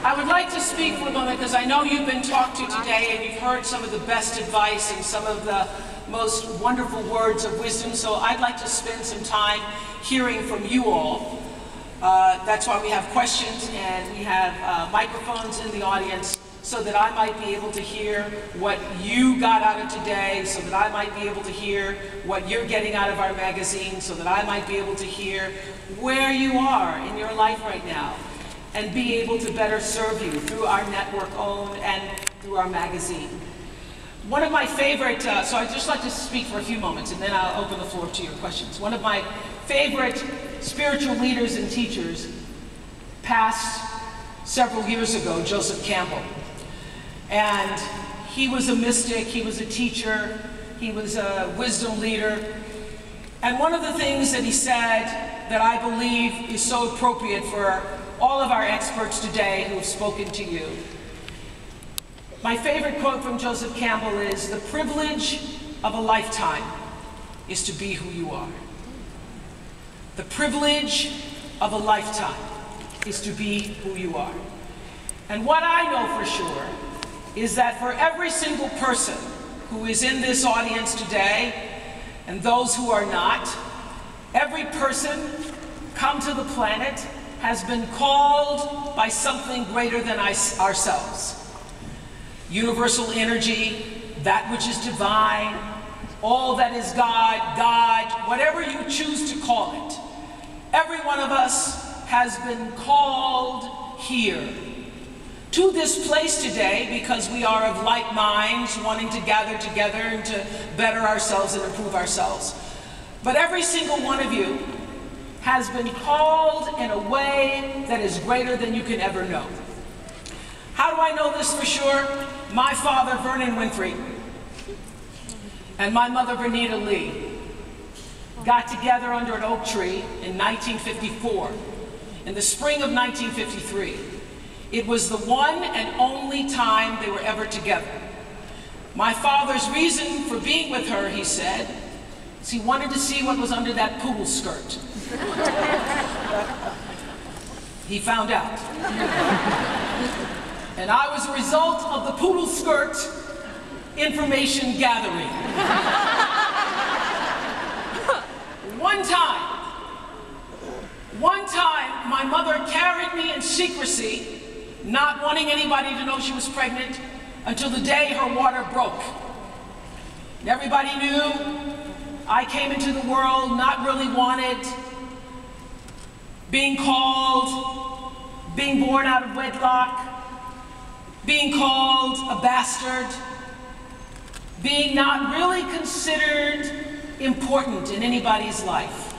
I would like to speak for a moment because I know you've been talked to today and you've heard some of the best advice and some of the most wonderful words of wisdom, so I'd like to spend some time hearing from you all. That's why we have questions and we have microphones in the audience so that I might be able to hear what you got out of today, so that I might be able to hear what you're getting out of our magazine, so that I might be able to hear where you are in your life right now and be able to better serve you through our network-owned and through our magazine. One of my favorite, so I'd just like to speak for a few moments and then I'll open the floor to your questions. One of my favorite spiritual leaders and teachers passed several years ago, Joseph Campbell. And he was a mystic, he was a teacher, he was a wisdom leader. And one of the things that he said that I believe is so appropriate for all of our experts today who have spoken to you. My favorite quote from Joseph Campbell is, "The privilege of a lifetime is to be who you are." The privilege of a lifetime is to be who you are. And what I know for sure is that for every single person who is in this audience today, and those who are not, every person come to the planet has been called by something greater than ourselves. Universal energy, that which is divine, all that is God, whatever you choose to call it. Every one of us has been called here to this place today because we are of like minds, wanting to gather together and to better ourselves and improve ourselves. But every single one of you has been called in a way that is greater than you can ever know. How do I know this for sure? My father, Vernon Winfrey, and my mother, Vernita Lee, got together under an oak tree in 1954, in the spring of 1953. It was the one and only time they were ever together. My father's reason for being with her, he said, is he wanted to see what was under that poodle skirt. He found out. And I was a result of the poodle skirt information gathering. One time, my mother carried me in secrecy, not wanting anybody to know she was pregnant, until the day her water broke. And everybody knew I came into the world not really wanted, being called, being born out of wedlock, being called a bastard, being not really considered important in anybody's life,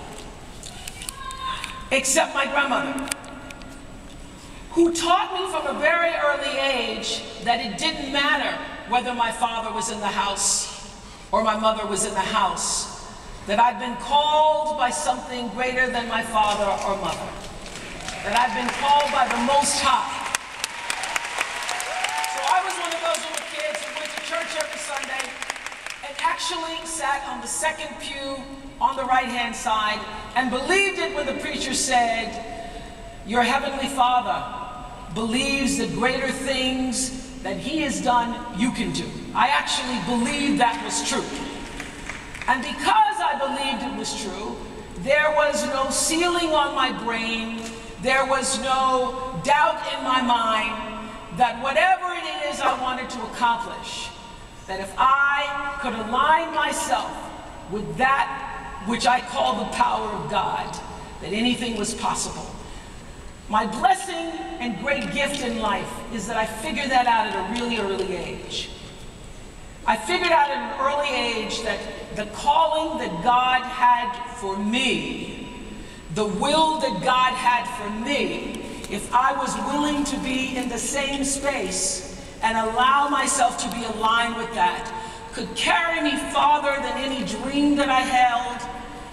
except my grandmother, who taught me from a very early age that it didn't matter whether my father was in the house or my mother was in the house, that I'd been called by something greater than my father or mother, that I'd been called by the Most High. So I was one of those little kids who went to church every Sunday and actually sat on the second pew on the right-hand side and believed it when the preacher said, "Your heavenly Father believes that greater things that he has done, you can do." I actually believed that was true. And because I believed it was true, there was no ceiling on my brain, there was no doubt in my mind that whatever it is I wanted to accomplish, that if I could align myself with that which I call the power of God, that anything was possible. My blessing and great gift in life is that I figured that out at a really early age. I figured out at an early age that the calling that God had for me, the will that God had for me, if I was willing to be in the same space and allow myself to be aligned with that, could carry me farther than any dream that I held,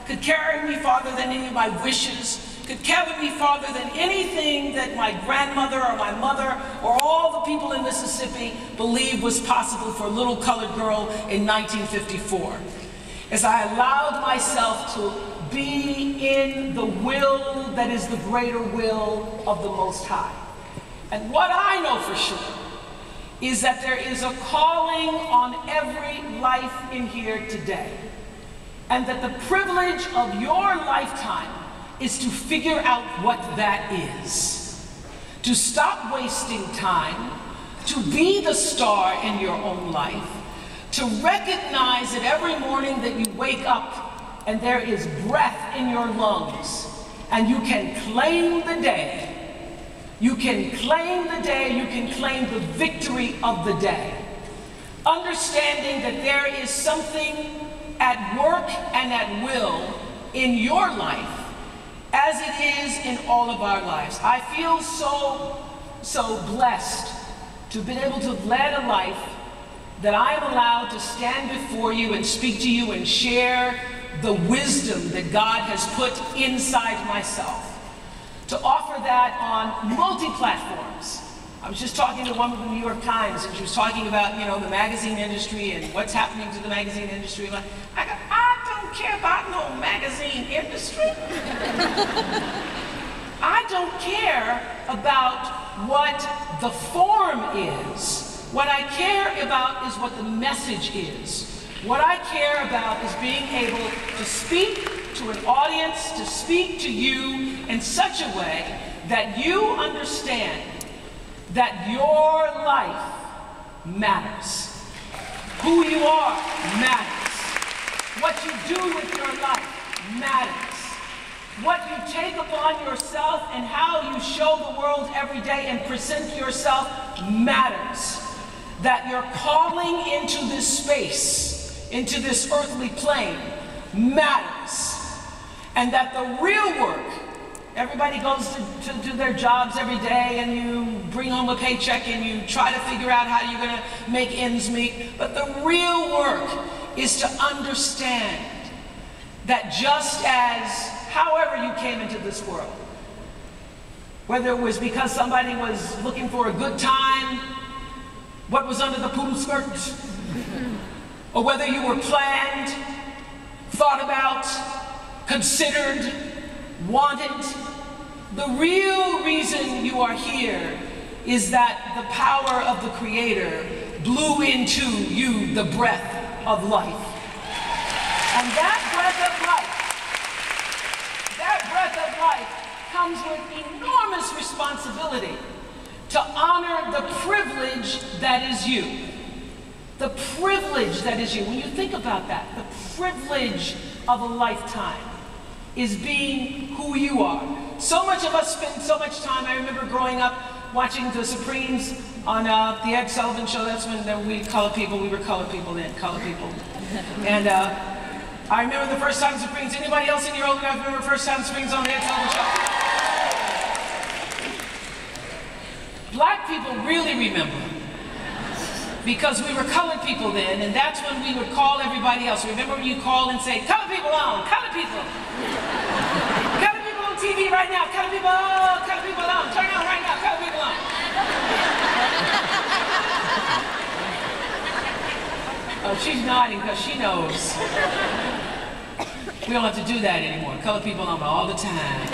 could carry me farther than any of my wishes, could carry me farther than anything that my grandmother or my mother or all the people in Mississippi believed was possible for a little colored girl in 1954. As I allowed myself to be in the will that is the greater will of the Most High. And what I know for sure is that there is a calling on every life in here today. And that the privilege of your lifetime is to figure out what that is. To stop wasting time, to be the star in your own life, to recognize that every morning that you wake up and there is breath in your lungs, and you can claim the day. You can claim the day, you can claim the victory of the day. Understanding that there is something at work and at will in your life as it is in all of our lives. I feel so blessed to have been able to have led a life that I am allowed to stand before you and speak to you and share the wisdom that God has put inside myself. To offer that on multi-platforms. I was just talking to one of the New York Times, and she was talking about, you know, the magazine industry and what's happening to the magazine industry. I don't care about no magazine industry. I don't care about what the form is. What I care about is what the message is. What I care about is being able to speak to an audience, to speak to you in such a way that you understand that your life matters. Who you are matters. What you do with your life matters. What you take upon yourself and how you show the world every day and present yourself matters. That you're calling into this space, into this earthly plane, matters. And that the real work, everybody goes to do their jobs every day, and you bring home a paycheck and you try to figure out how you're going to make ends meet. But the real work is to understand that just as however you came into this world, whether it was because somebody was looking for a good time, what was under the poodle skirt, or whether you were planned, thought about, considered, wanted, the real reason you are here is that the power of the Creator blew into you the breath of life. And that breath of life comes with enormous responsibility to honor the privilege that is you. The privilege that is you. When you think about that, the privilege of a lifetime is being who you are. So much of us spend so much time. I remember growing up watching the Supremes on the Ed Sullivan Show. That's when we colored people. We were colored people then, colored people. And I remember the first time Supremes. Anybody else in here old enough remember the first time Supremes on the Ed Sullivan Show? Black people really remember, because we were colored people then, and that's when we would call everybody else. Remember when you call and say, colored people on, colored people. Colored people on TV right now, colored people on, turn on right now, colored people on. Oh, she's nodding because she knows. We don't have to do that anymore. Colored people on all the time.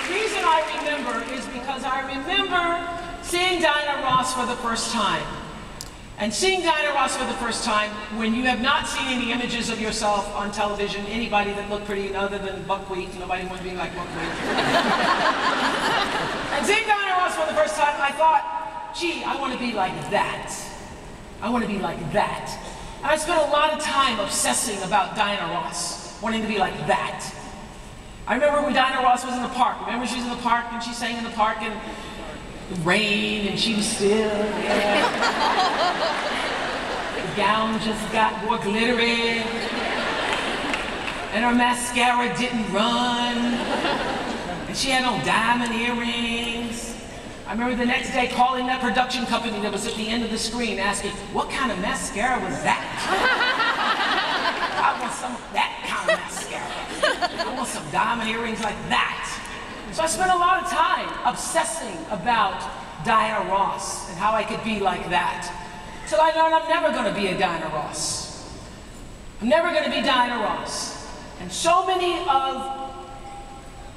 The reason I remember is because I remember seeing Diana Ross for the first time. And seeing Diana Ross for the first time when you have not seen any images of yourself on television, anybody that looked pretty other than buckwheat, nobody wanted to be like buckwheat. And seeing Diana Ross for the first time, I thought, gee, I want to be like that. I want to be like that. And I spent a lot of time obsessing about Diana Ross, wanting to be like that. I remember when Diana Ross was in the park. Remember she was in the park and she sang in the park and it rained and she was still, yeah. The gown just got more glittery. And her mascara didn't run. And she had on diamond earrings. I remember the next day calling that production company that was at the end of the screen asking, what kind of mascara was that? I want some of that kind of mascara. I want some diamond earrings like that. So I spent a lot of time obsessing about Diana Ross and how I could be like that. Till I learned I'm never going to be a Diana Ross. I'm never going to be Diana Ross. And so many of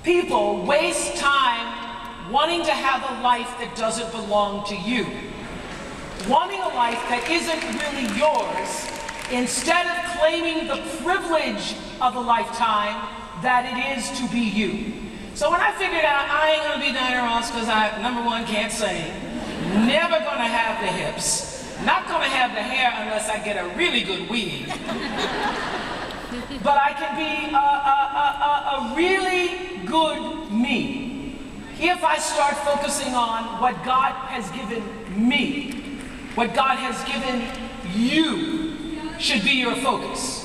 people waste time wanting to have a life that doesn't belong to you. Wanting a life that isn't really yours, instead of claiming the privilege of a lifetime that it is to be you. So when I figured out I ain't gonna be Diana Ross because I, number one, can't sing, never gonna have the hips, not gonna have the hair unless I get a really good weave, but I can be a really good me if I start focusing on what God has given me. What God has given you should be your focus.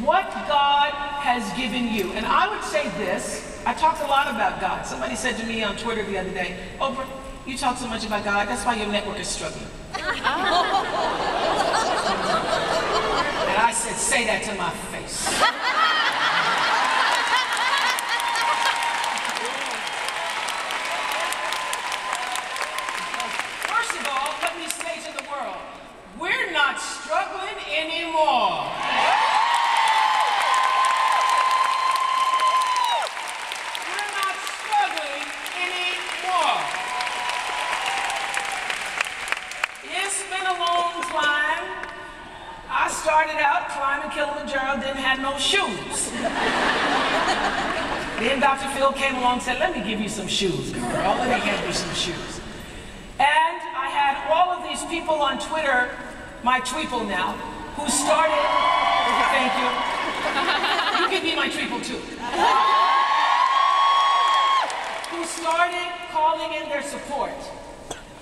What God has given you. And I would say this, I talk a lot about God. Somebody said to me on Twitter the other day, Oprah, you talk so much about God, that's why your network is struggling. And I said, say that to my face. We're not struggling anymore. We're not struggling anymore. It's been a long climb. I started out climbing Kilimanjaro, didn't have no shoes. Then Dr. Phil came along and said, let me give you some shoes, girl. Let me give you some shoes. And I had all of these people on Twitter, my tweeple now, who started, thank you, you can be my tweeple too, who started calling in their support.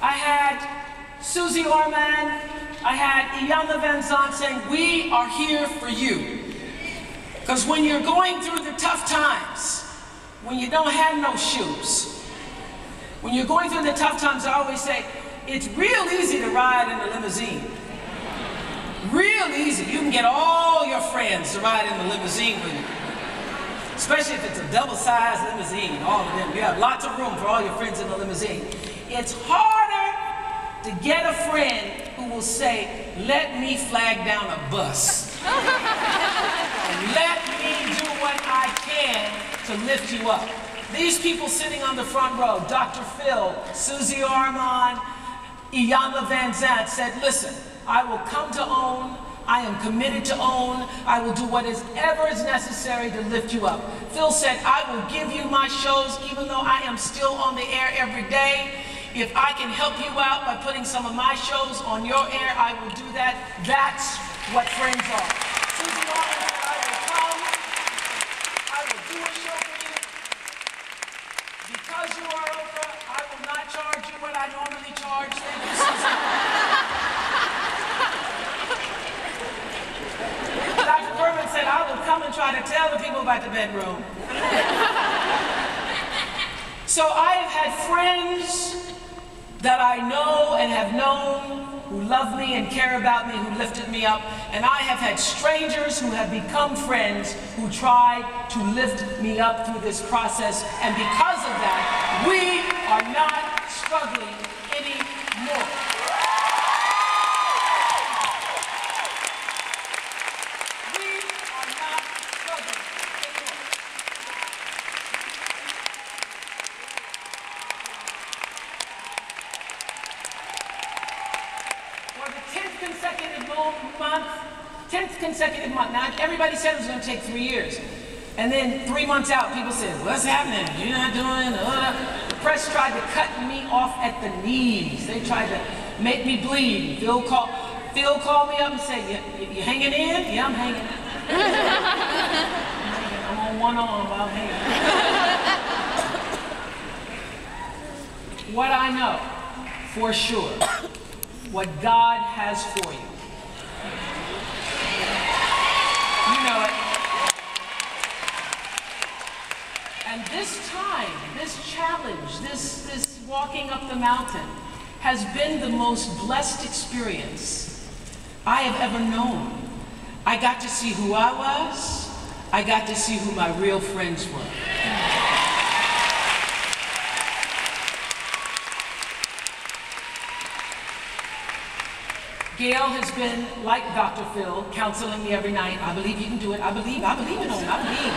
I had Susie Orman, I had Iyanla Van Zandt saying, we are here for you. Because when you're going through the tough times, when you don't have no shoes, when you're going through the tough times, I always say, it's real easy to ride in a limousine. Real easy. You can get all your friends to ride in the limousine with you. Especially if it's a double-sized limousine, all of them. You have lots of room for all your friends in the limousine. It's harder to get a friend who will say, let me flag down a bus. Let me do what I can to lift you up. These people sitting on the front row, Dr. Phil, Susie Orman, Iyanla Van Zandt said, listen, I will come to OWN, I am committed to OWN, I will do whatever is necessary to lift you up. Phil said, I will give you my shows even though I am still on the air every day. If I can help you out by putting some of my shows on your air, I will do that. That's what friends are. Susie Orman said, I will come, I will do a show for you. Because you are Oprah, I will not charge you what I normally charge. Thank you, Susie. Dr. Berman said, I will come and try to tell the people about the bedroom. So I have had friends that I know and have known who love me and care about me, who lifted me up, and I have had strangers who have become friends who tried to lift me up through this process, and because of that, we are not struggling anymore. We are not struggling anymore. For the 10th consecutive month, now everybody said it was going to take 3 years. And then 3 months out, people said, what's happening? You're not doing it. The press tried to cut me off at the knees. They tried to make me bleed. Phil called me up and said, you hanging in? Yeah, I'm hanging. I'm on one arm, but I'm hanging. What I know, for sure, what God has for you. You know it. And this time, this challenge, this walking up the mountain has been the most blessed experience I have ever known. I got to see who I was. I got to see who my real friends were. Gail has been, like Dr. Phil, counseling me every night. I believe you can do it. I believe in him. I believe.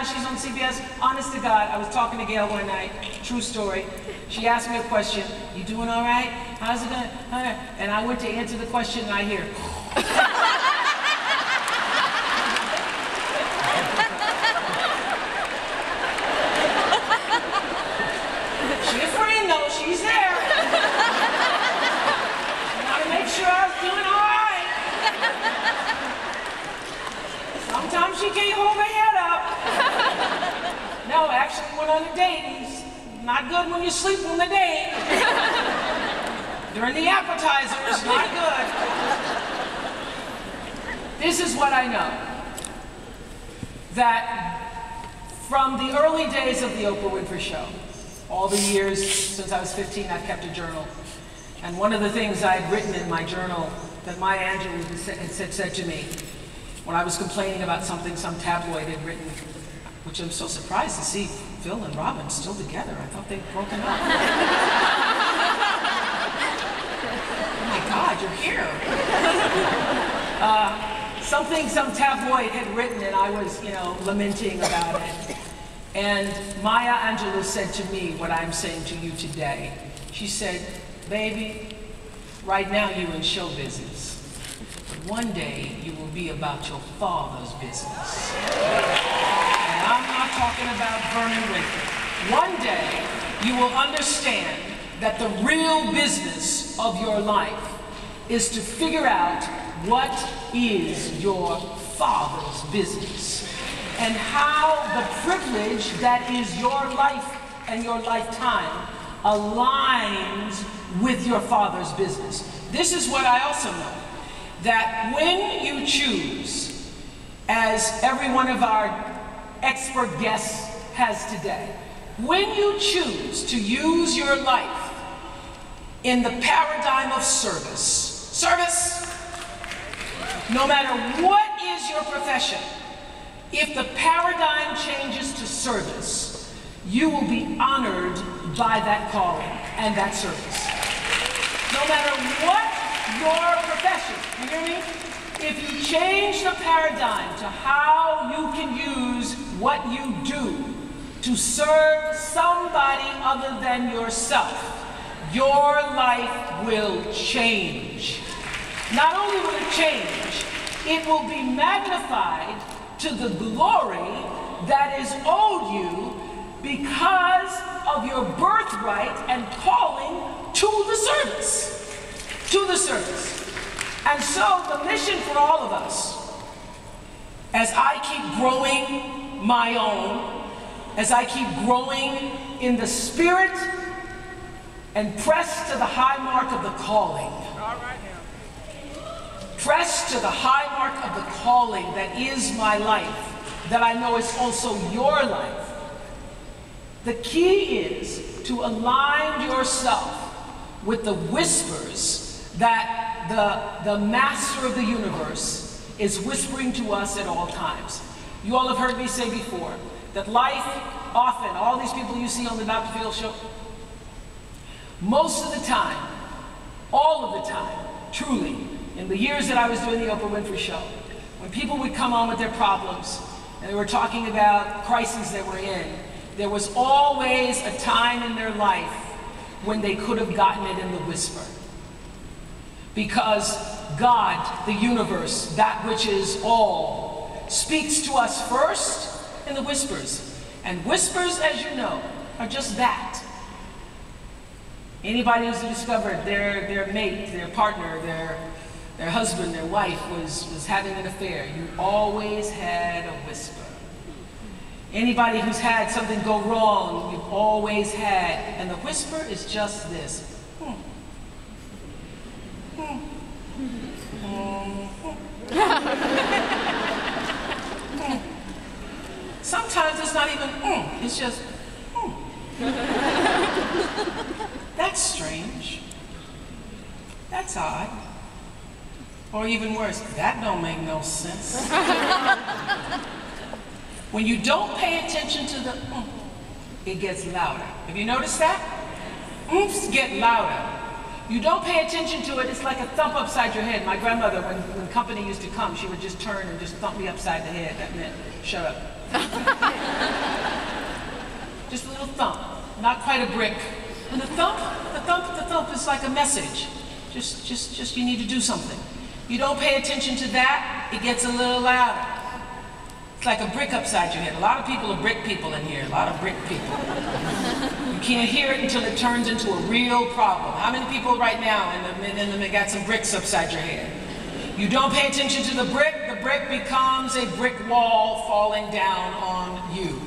now, she's on CBS. Honest to God, I was talking to Gail one night, true story. She asked me a question, you doing all right? How's it going? And I went to answer the question and I hear, she's a friend though, she's there. I want to make sure I was doing all right. Sometimes she can't hold her head up. No, actually went on a date. Not good when you sleep on the date. During the appetizers, not good. This is what I know. That from the early days of the Oprah Winfrey Show, all the years since I was 15, I've kept a journal. And one of the things I had written in my journal that Maya Angelou had said to me when I was complaining about something some tabloid had written, which I'm so surprised to see Phil and Robin still together. I thought they'd broken up. Oh my God, you're here. Something some tabloid had written and I was, lamenting about it. And Maya Angelou said to me what I'm saying to you today. She said, baby, right now you're in show business. But one day you will be about your father's business. And I'm not talking about Vernon Winfrey. One day you will understand that the real business of your life is to figure out what is your father's business and how the privilege that is your life and your lifetime aligns with your father's business. This is what I also know, that when you choose, as every one of our expert guests has today, when you choose to use your life in the paradigm of service, no matter what is your profession, if the paradigm changes to service, you will be honored by that calling and that service. No matter what your profession, you hear me? If you change the paradigm to how you can use what you do to serve somebody other than yourself, your life will change. Not only will it change, it will be magnified to the glory that is owed you because of your birthright and calling to the service. To the service. And so the mission for all of us, as I keep growing my own, as I keep growing in the spirit and press to the high mark of the calling. Press to the high mark of the calling that is my life, that I know is also your life. The key is to align yourself with the whispers that the master of the universe is whispering to us at all times. You all have heard me say before that life often, all these people you see on the Dr. Phil show, most of the time, all of the time, truly, in the years that I was doing the Oprah Winfrey Show, when people would come on with their problems and they were talking about crises they were in, there was always a time in their life when they could have gotten it in the whisper. Because God, the universe, that which is all, speaks to us first in the whispers. And whispers, as you know, are just that. Anybody who's discovered their mate, their partner, their husband, their wife was having an affair, you always had a whisper. Anybody who's had something go wrong, you've always had, and the whisper is just this. Sometimes it's not even it's just That's strange. That's odd. Or even worse, that don't make no sense. When you don't pay attention to the it gets louder. Have you noticed that? Oomps get louder. You don't pay attention to it, it's like a thump upside your head. My grandmother, when company used to come, she would just turn and just thump me upside the head. That meant, shut up. Just a little thump, not quite a brick. And the thump is like a message. Just you need to do something. You don't pay attention to that, it gets a little louder. It's like a brick upside your head. A lot of people are brick people in here, a lot of brick people. You can't hear it until it turns into a real problem. How many people right now in the got some bricks upside your head? You don't pay attention to the brick becomes a brick wall falling down on you.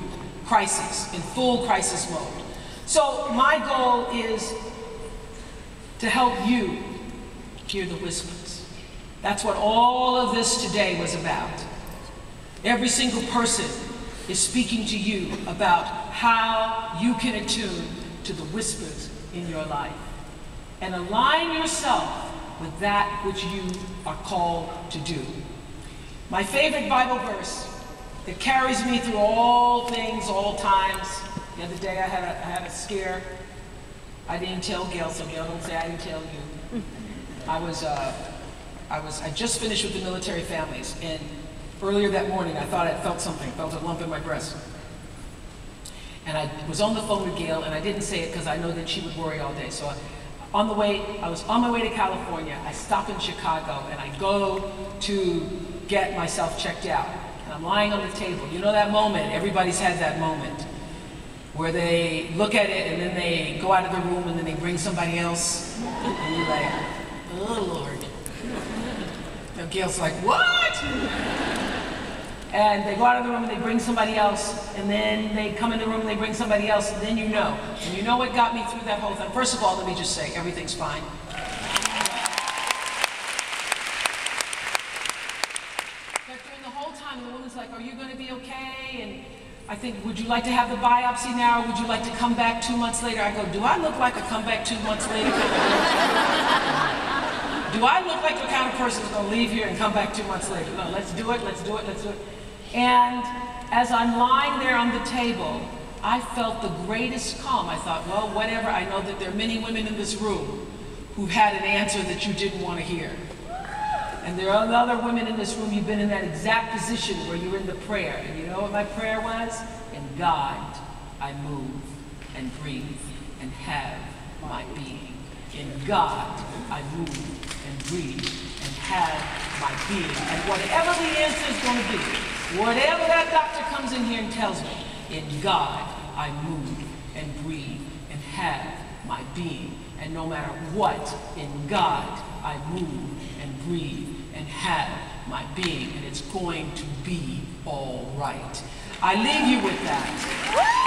Crisis, in full crisis mode. So my goal is to help you hear the whispers. That's what all of this today was about. Every single person is speaking to you about how you can attune to the whispers in your life and align yourself with that which you are called to do. My favorite Bible verse that carries me through all things, all times. The other day I had a scare. I didn't tell Gail, so Gail don't say I didn't tell you. I just finished with the military families, and earlier that morning I thought I felt something, felt a lump in my breast. And I was on the phone with Gail, and I didn't say it because I know that she would worry all day. So I was on my way to California. I stop in Chicago, and I go to get myself checked out. And I'm lying on the table. You know that moment, everybody's had that moment, where they look at it and then they go out of the room and then they bring somebody else. And you're like, oh Lord. And Gail's like, what? And they go out of the room and they bring somebody else, and then they come in the room and they bring somebody else, and then you know. And you know what got me through that whole thing? First of all, let me just say, everything's fine. But during the whole time, the woman's like, are you going to be okay? And I think, would you like to have the biopsy now, or would you like to come back 2 months later? I go, do I look like a come back 2 months later? Do I look like the kind of person who's going to leave here and come back 2 months later? No, let's do it, let's do it, let's do it. And as I'm lying there on the table, I felt the greatest calm. I thought, well, whatever. I know that there are many women in this room who've had an answer that you didn't want to hear. And there are other women in this room, you've been in that exact position where you're in the prayer. And you know what my prayer was? In God, I move and breathe and have my being. In God, I move and breathe and have my being. And whatever the answer is going to be, whatever that doctor comes in here and tells me, in God, I move and breathe and have my being. And no matter what, in God, I move and breathe and have my being. And it's going to be all right. I leave you with that.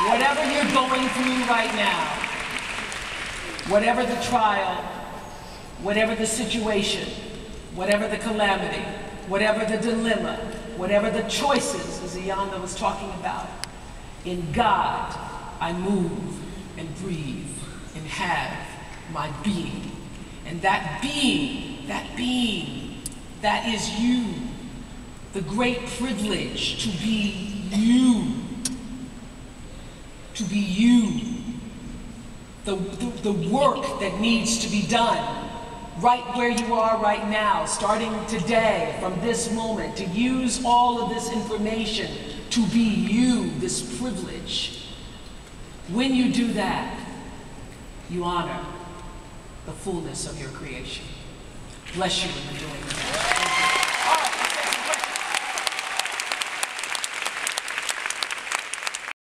Whatever you're going through right now, whatever the trial, whatever the situation, whatever the calamity, whatever the dilemma, whatever the choices, as Ayanda was talking about, in God, I move and breathe and have my being. And that being, that is you. The great privilege to be you. To be you. The work that needs to be done right where you are right now, starting today, from this moment, to use all of this information to be you, this privilege. When you do that, you honor the fullness of your creation. Bless you in doing that.